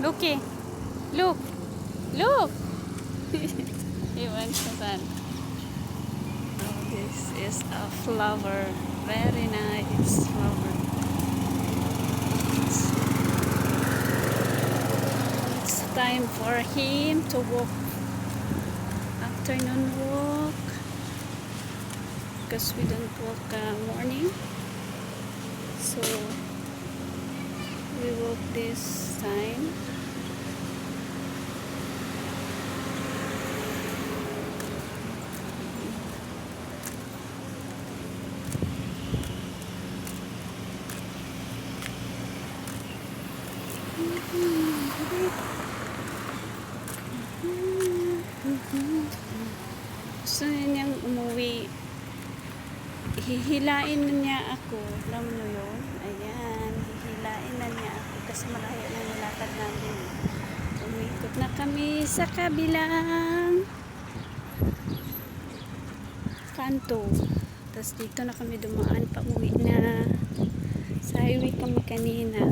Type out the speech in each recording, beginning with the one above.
Looky. Look. Look. Iwan siya saan. Oh, this is a flower. Very nice flower. It's time for him to walk. Afternoon walk. Because we don't walk morning. So we walk this time. Gusto niyang umuwi. Hihilain na niya ako. Alam mo yun? Ayan. Hihilain na niya ako kasi malayo na nilakad namin. Umikot na kami sa kabilang kanto. Tapos dito na kami dumaan pa uwi na. Sa highway kami kanina.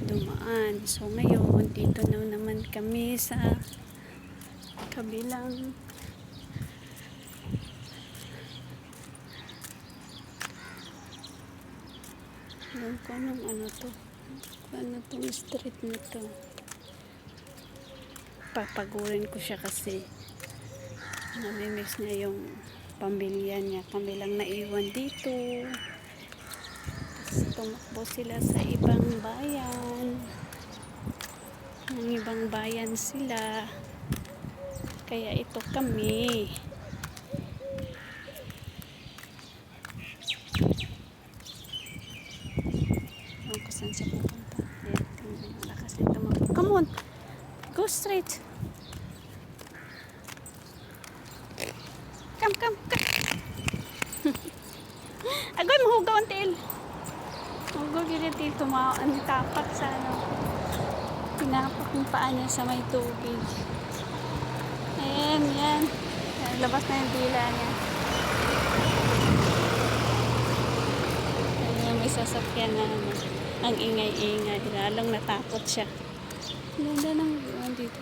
Dumaan. So ngayon, dito na naman kami sa kabilang alam ko anong ano to. Ano tong street na to. Papagurin ko siya kasi namimiss niya yung pamilya niya. Kami lang naiwan dito. Tapos tumakbo sila sa ibang bayan. Ng ibang bayan sila. Kaya ito kami. Ewan ko saan siya pupunta. Ayan, kami malakas na tumakbo. Come on! Go straight! Come, come, come! Agoy, mahugaw ang tail! Mahugaw gila tail. Tumaan, tapak sa ano. Tinapak yung paa niya sa may tubig. Ayan, yan. Labas na yung dila niya. Ayan, may sasakyan na ano. Ang ingay-ingay. Lalong natakot siya. Ganda ng dito.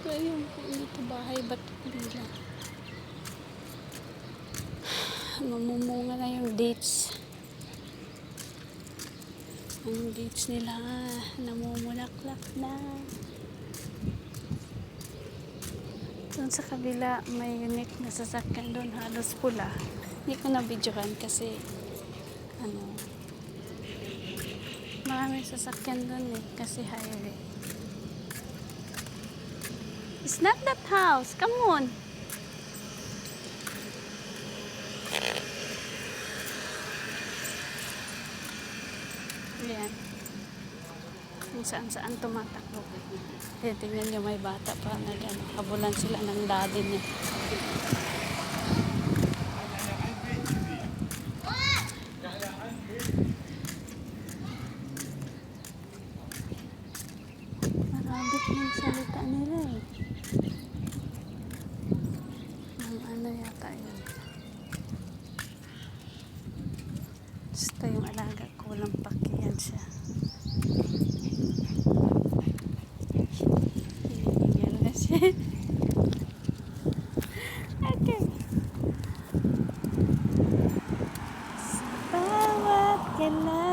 So, ayun. Ito bahay. Ba't dila? Mamumunga na yung dates. Ang dates nila. Namumulaklak na. Doon sa kabila, may unique na sasakyan doon, halos pula. Hindi ko na-videohan kasi ano, maraming sasakyan doon kasi highway. It's not that house. Come on. Ayan. Kung saan-saan tumatakbo. Kaya tingnan nyo, may bata pa na gano'n. Habulan sila ng daddy niya. Marabit ng salita nila eh. Ang ano yata yun. Basta yung alaga ko, walang pakiyan siya. Okay. Sa bawat kailan